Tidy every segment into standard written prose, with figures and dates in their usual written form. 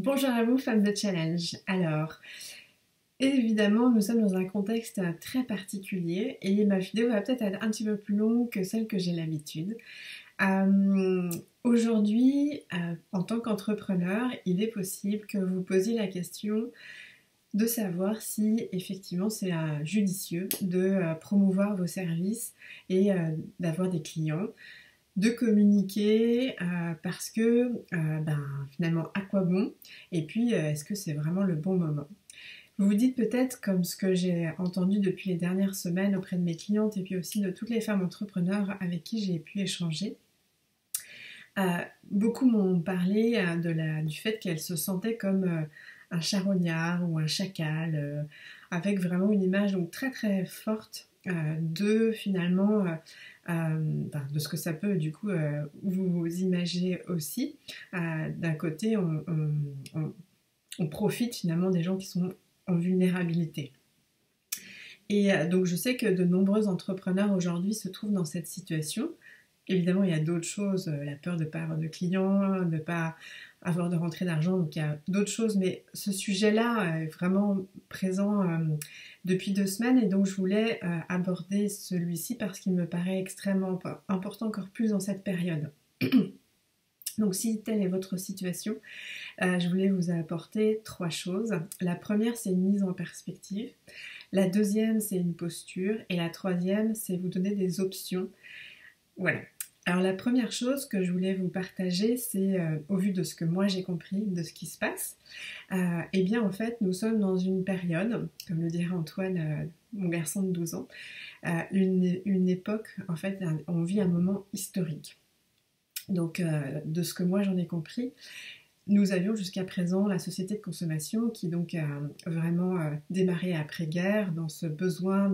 Bonjour à vous, femmes de challenge. Alors, évidemment, nous sommes dans un contexte très particulier et ma vidéo va peut-être être un petit peu plus longue que celle que j'ai l'habitude. Aujourd'hui, en tant qu'entrepreneur, il est possible que vous posiez la question de savoir si effectivement c'est judicieux de promouvoir vos services et d'avoir des clients, de communiquer parce que finalement à quoi bon, et puis est-ce que c'est vraiment le bon moment. Vous vous dites peut-être, comme ce que j'ai entendu depuis les dernières semaines auprès de mes clientes et puis aussi de toutes les femmes entrepreneurs avec qui j'ai pu échanger, beaucoup m'ont parlé du fait qu'elles se sentaient comme un charognard ou un chacal, avec vraiment une image donc très très forte de finalement de ce que ça peut du coup vous imaginer aussi. D'un côté, on profite finalement des gens qui sont en vulnérabilité. Et donc je sais que de nombreux entrepreneurs aujourd'hui se trouvent dans cette situation. Évidemment, il y a d'autres choses, la peur de ne pas avoir de clients, de ne pas avoir de rentrée d'argent, donc il y a d'autres choses, mais ce sujet-là est vraiment présent depuis 2 semaines, et donc je voulais aborder celui-ci parce qu'il me paraît extrêmement important, encore plus dans cette période. Donc si telle est votre situation, je voulais vous apporter 3 choses. La première, c'est une mise en perspective. La deuxième, c'est une posture. Et la troisième, c'est vous donner des options. Voilà. Alors la première chose que je voulais vous partager, c'est au vu de ce que moi j'ai compris, de ce qui se passe, eh bien en fait nous sommes dans une période, comme le dirait Antoine, mon garçon de 12 ans, une époque, en fait on vit un moment historique. Donc de ce que moi j'en ai compris, nous avions jusqu'à présent la société de consommation qui donc a vraiment démarré après-guerre dans ce besoin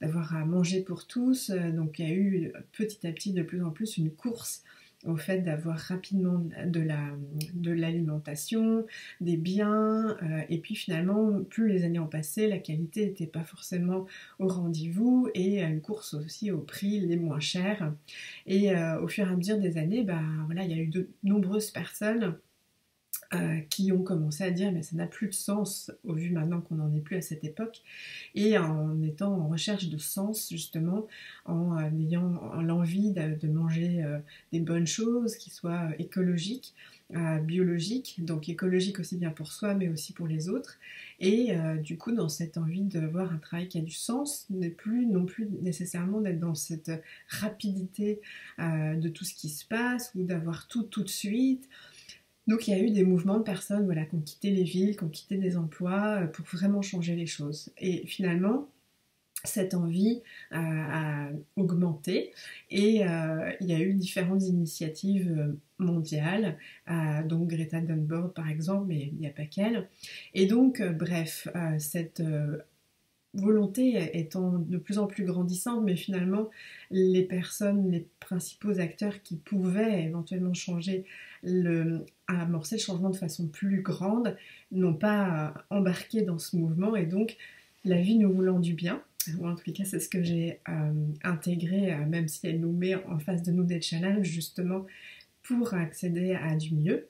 d'avoir à manger pour tous. Donc il y a eu petit à petit de plus en plus une course au fait d'avoir rapidement de l'alimentation, des biens, et puis finalement, plus les années ont passé, la qualité n'était pas forcément au rendez-vous, et une course aussi aux prix les moins chers. Et au fur et à mesure des années, voilà, il y a eu de nombreuses personnes qui ont commencé à dire mais ça n'a plus de sens au vu maintenant qu'on n'en est plus à cette époque, et en étant en recherche de sens justement, en ayant l'envie de manger des bonnes choses qui soient écologiques, biologiques, donc écologiques aussi bien pour soi mais aussi pour les autres, et du coup dans cette envie d'avoir un travail qui a du sens, non plus nécessairement d'être dans cette rapidité de tout ce qui se passe ou d'avoir tout de suite. Donc il y a eu des mouvements de personnes, voilà, qui ont quitté les villes, qui ont quitté des emplois pour vraiment changer les choses. Et finalement, cette envie a augmenté, et il y a eu différentes initiatives mondiales, donc Greta Thunberg par exemple, mais il n'y a pas qu'elle. Et donc bref, cette volonté étant de plus en plus grandissante, mais finalement les personnes, les principaux acteurs qui pouvaient éventuellement amorcer le changement de façon plus grande, n'ont pas embarqué dans ce mouvement, et donc la vie nous voulant du bien, ou en tout cas c'est ce que j'ai intégré, même si elle nous met en face de nous des challenges justement pour accéder à du mieux,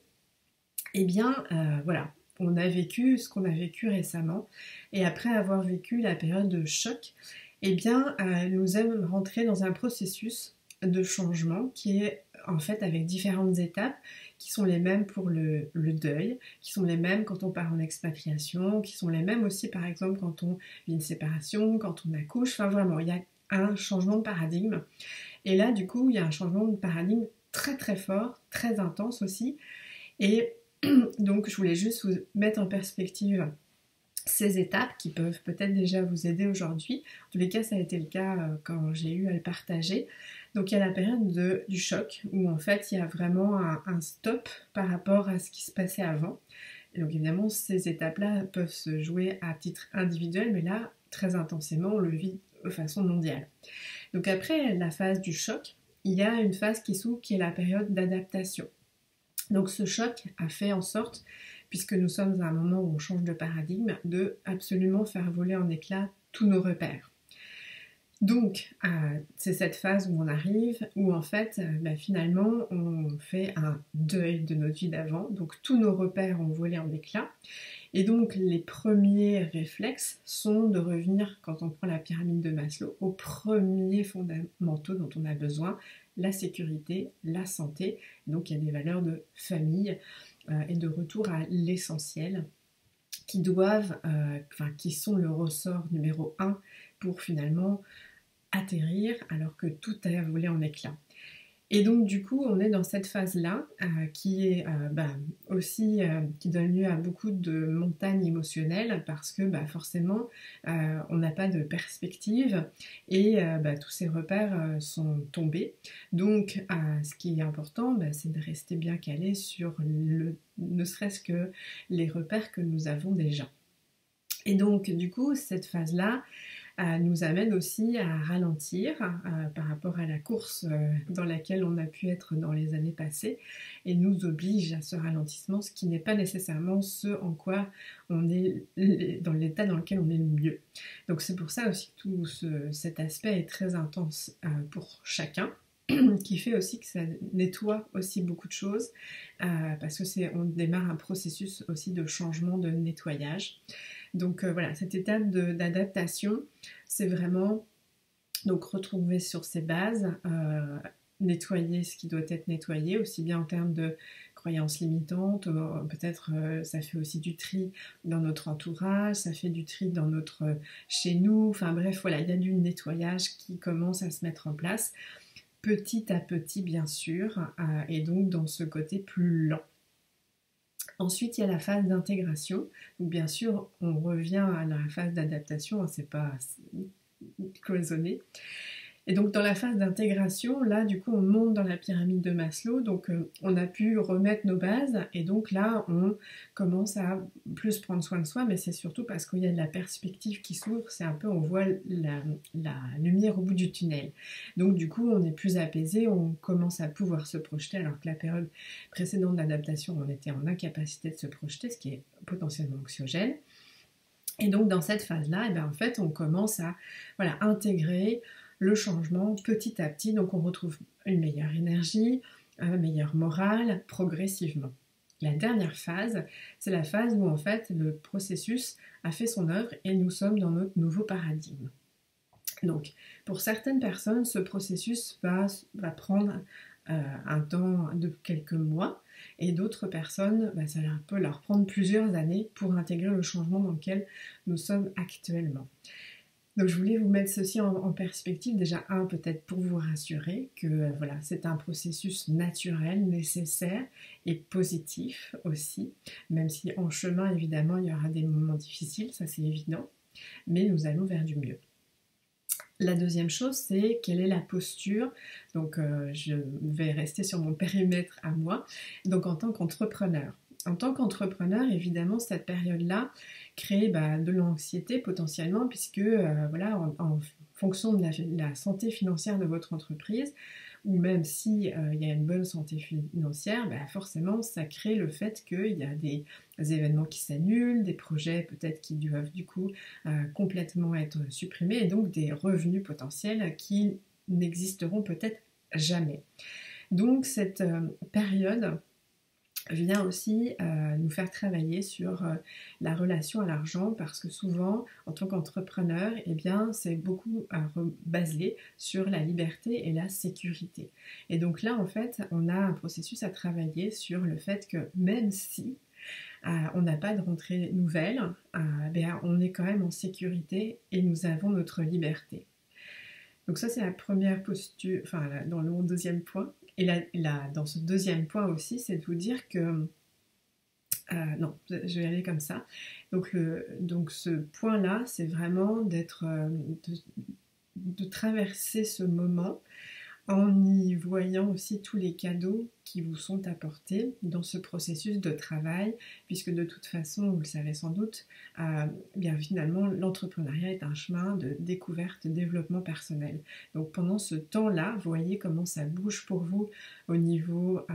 eh bien voilà, on a vécu ce qu'on a vécu récemment, et après avoir vécu la période de choc, eh bien nous sommes rentrés dans un processus de changement qui est en fait avec différentes étapes qui sont les mêmes pour le deuil, qui sont les mêmes quand on part en expatriation, qui sont les mêmes aussi par exemple quand on vit une séparation, quand on accouche, enfin vraiment il y a un changement de paradigme. Et là du coup il y a un changement de paradigme très très fort, très intense aussi, et donc je voulais juste vous mettre en perspective ces étapes qui peuvent peut-être déjà vous aider aujourd'hui. En tous les cas, ça a été le cas quand j'ai eu à le partager. Donc il y a la période du choc, où en fait il y a vraiment un stop par rapport à ce qui se passait avant. Et donc évidemment, ces étapes-là peuvent se jouer à titre individuel, mais là, très intensément, on le vit de façon mondiale. Donc après la phase du choc, il y a une phase qui s'ouvre, qui est la période d'adaptation. Donc ce choc a fait en sorte, puisque nous sommes à un moment où on change de paradigme, de absolument faire voler en éclats tous nos repères. Donc, c'est cette phase où on arrive, où en fait, finalement, on fait un deuil de notre vie d'avant. Donc, tous nos repères ont volé en éclats. Et donc, les premiers réflexes sont de revenir, quand on prend la pyramide de Maslow, aux premiers fondamentaux dont on a besoin, la sécurité, la santé. Donc, il y a des valeurs de famille et de retour à l'essentiel qui qui sont le ressort numéro un pour finalement atterrir alors que tout a volé en éclats. Et donc du coup, on est dans cette phase-là qui est aussi qui donne lieu à beaucoup de montagnes émotionnelles parce que forcément, on n'a pas de perspective et tous ces repères sont tombés. Donc, ce qui est important, c'est de rester bien calé sur ne serait-ce que les repères que nous avons déjà. Et donc, du coup, cette phase-là, nous amène aussi à ralentir par rapport à la course dans laquelle on a pu être dans les années passées et nous oblige à ce ralentissement, ce qui n'est pas nécessairement ce en quoi on est dans l'état dans lequel on est le mieux. Donc c'est pour ça aussi que tout cet aspect est très intense pour chacun, qui fait aussi que ça nettoie aussi beaucoup de choses parce que on démarre un processus aussi de changement, de nettoyage. Donc voilà, cette étape d'adaptation, c'est vraiment donc retrouver sur ses bases, nettoyer ce qui doit être nettoyé, aussi bien en termes de croyances limitantes, peut-être ça fait aussi du tri dans notre entourage, ça fait du tri dans chez nous, enfin bref, voilà, il y a du nettoyage qui commence à se mettre en place, petit à petit bien sûr, et donc dans ce côté plus lent. Ensuite, il y a la phase d'intégration. Donc, bien sûr, on revient à la phase d'adaptation, c'est pas cloisonné. Et donc, dans la phase d'intégration, là, du coup, on monte dans la pyramide de Maslow. Donc, on a pu remettre nos bases. Et donc, là, on commence à plus prendre soin de soi. Mais c'est surtout parce qu'il y a de la perspective qui s'ouvre. C'est un peu, on voit la lumière au bout du tunnel. Donc, du coup, on est plus apaisé. On commence à pouvoir se projeter. Alors que la période précédente d'adaptation, on était en incapacité de se projeter, ce qui est potentiellement anxiogène. Et donc, dans cette phase-là, en fait, on commence à intégrer le changement petit à petit, donc on retrouve une meilleure énergie, un meilleur moral, progressivement. La dernière phase, c'est la phase où en fait le processus a fait son œuvre et nous sommes dans notre nouveau paradigme. Donc, pour certaines personnes, ce processus va prendre un temps de quelques mois, et d'autres personnes, ça peut leur prendre plusieurs années pour intégrer le changement dans lequel nous sommes actuellement. Donc je voulais vous mettre ceci en perspective, déjà peut-être pour vous rassurer que c'est un processus naturel, nécessaire et positif aussi, même si en chemin évidemment il y aura des moments difficiles, ça c'est évident, mais nous allons vers du mieux. La deuxième chose, c'est quelle est la posture. Donc je vais rester sur mon périmètre à moi, donc en tant qu'entrepreneur. En tant qu'entrepreneur, évidemment, cette période-là crée de l'anxiété potentiellement, puisque en fonction de la santé financière de votre entreprise, ou même si y a une bonne santé financière, forcément, ça crée le fait qu'il y a des événements qui s'annulent, des projets peut-être qui doivent du coup complètement être supprimés, et donc des revenus potentiels qui n'existeront peut-être jamais. Donc cette période vient aussi nous faire travailler sur la relation à l'argent, parce que souvent, en tant qu'entrepreneur, c'est beaucoup basé sur la liberté et la sécurité. Et donc là, en fait, on a un processus à travailler sur le fait que même si on n'a pas de rentrée nouvelle, on est quand même en sécurité et nous avons notre liberté. Donc ça, c'est la première posture, dans le deuxième point. Et là, dans ce deuxième point aussi, c'est de vous dire que... non, je vais aller comme ça. Donc ce point-là, c'est vraiment de traverser ce moment en y voyant aussi tous les cadeaux qui vous sont apportés dans ce processus de travail, puisque de toute façon, vous le savez sans doute, bien finalement l'entrepreneuriat est un chemin de découverte, de développement personnel. Donc pendant ce temps-là, vous voyez comment ça bouge pour vous au niveau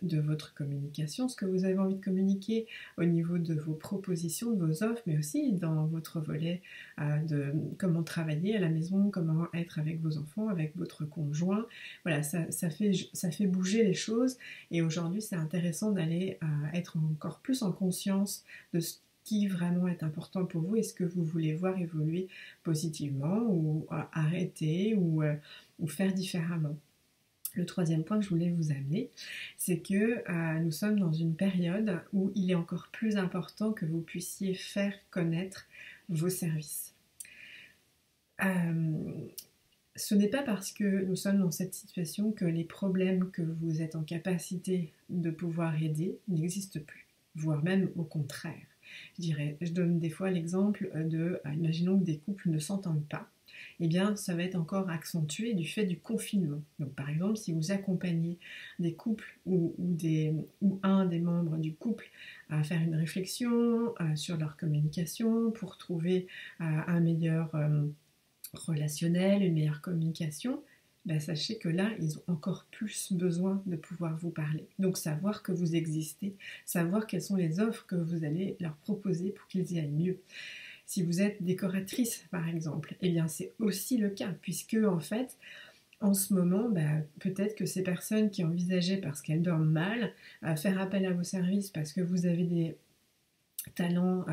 de votre communication, ce que vous avez envie de communiquer, au niveau de vos propositions, de vos offres, mais aussi dans votre volet de comment travailler à la maison, comment être avec vos enfants, avec votre conjoint. Voilà, ça fait bouger les choses, et aujourd'hui c'est intéressant d'aller être encore plus en conscience de ce qui vraiment est important pour vous et ce que vous voulez voir évoluer positivement ou arrêter ou faire différemment. Le troisième point que je voulais vous amener, c'est que nous sommes dans une période où il est encore plus important que vous puissiez faire connaître vos services. Ce n'est pas parce que nous sommes dans cette situation que les problèmes que vous êtes en capacité de pouvoir aider n'existent plus, voire même au contraire. Je donne des fois l'exemple de, imaginons que des couples ne s'entendent pas, eh bien ça va être encore accentué du fait du confinement. Donc par exemple, si vous accompagnez des couples ou un des membres du couple à faire une réflexion sur leur communication pour trouver un meilleur relationnel, une meilleure communication, sachez que là, ils ont encore plus besoin de pouvoir vous parler. Donc savoir que vous existez, savoir quelles sont les offres que vous allez leur proposer pour qu'ils y aillent mieux. Si vous êtes décoratrice, par exemple, eh bien c'est aussi le cas, puisque en fait, en ce moment, peut-être que ces personnes qui envisageaient, parce qu'elles dorment mal, faire appel à vos services parce que vous avez des talents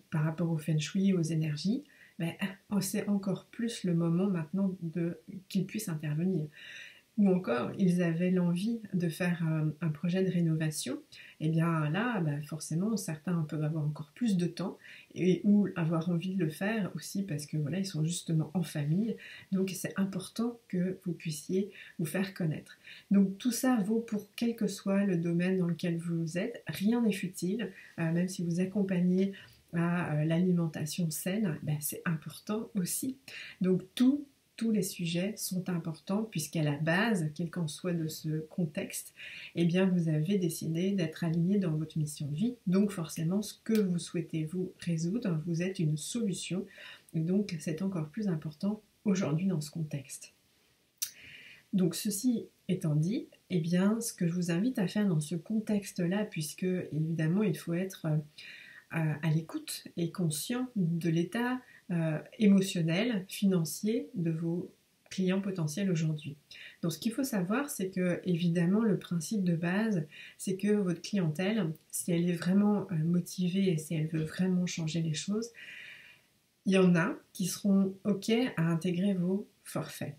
par rapport au feng shui, aux énergies, c'est encore plus le moment maintenant qu'ils puissent intervenir. Ou encore, ils avaient l'envie de faire un projet de rénovation, et bien là, forcément, certains peuvent avoir encore plus de temps ou avoir envie de le faire aussi parce que voilà, ils sont justement en famille. Donc c'est important que vous puissiez vous faire connaître. Donc tout ça vaut pour quel que soit le domaine dans lequel vous êtes. Rien n'est futile, même si vous accompagnez à l'alimentation saine, c'est important aussi. Donc tous les sujets sont importants puisqu'à la base, quel qu'en soit de ce contexte, eh bien vous avez décidé d'être aligné dans votre mission de vie. Donc forcément, ce que vous souhaitez vous résoudre, vous êtes une solution. Et donc c'est encore plus important aujourd'hui dans ce contexte. Donc ceci étant dit, eh bien ce que je vous invite à faire dans ce contexte-là, puisque évidemment il faut être à l'écoute et conscient de l'état émotionnel, financier de vos clients potentiels aujourd'hui. Donc ce qu'il faut savoir, c'est que évidemment le principe de base, c'est que votre clientèle, si elle est vraiment motivée et si elle veut vraiment changer les choses, il y en a qui seront OK à intégrer vos forfaits.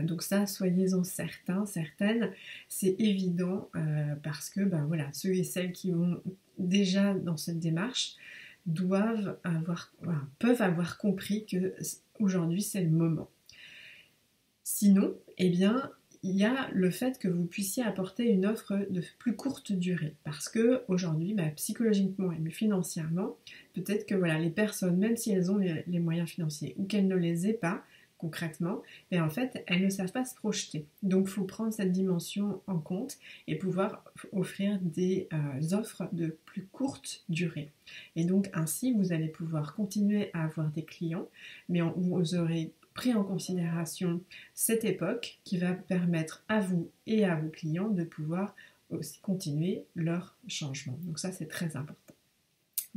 Donc ça, soyez-en certains, certaines, c'est évident parce que voilà, ceux et celles qui vont déjà dans cette démarche peuvent avoir compris que aujourd'hui c'est le moment. Sinon, eh bien, il y a le fait que vous puissiez apporter une offre de plus courte durée, parce que aujourd'hui, psychologiquement et financièrement, peut-être que voilà, les personnes, même si elles ont les moyens financiers ou qu'elles ne les aient pas, concrètement, et en fait, elles ne savent pas se projeter. Donc, il faut prendre cette dimension en compte et pouvoir offrir des offres de plus courte durée. Et donc, ainsi, vous allez pouvoir continuer à avoir des clients, mais vous aurez pris en considération cette époque qui va permettre à vous et à vos clients de pouvoir aussi continuer leur changement. Donc ça, c'est très important.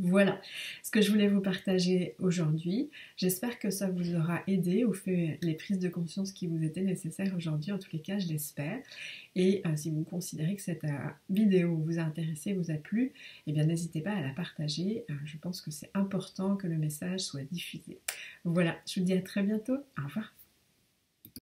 Voilà ce que je voulais vous partager aujourd'hui. J'espère que ça vous aura aidé ou fait les prises de conscience qui vous étaient nécessaires aujourd'hui. En tous les cas, je l'espère. Et si vous considérez que cette vidéo vous a intéressé, vous a plu, eh bien n'hésitez pas à la partager. Je pense que c'est important que le message soit diffusé. Voilà, je vous dis à très bientôt. Au revoir.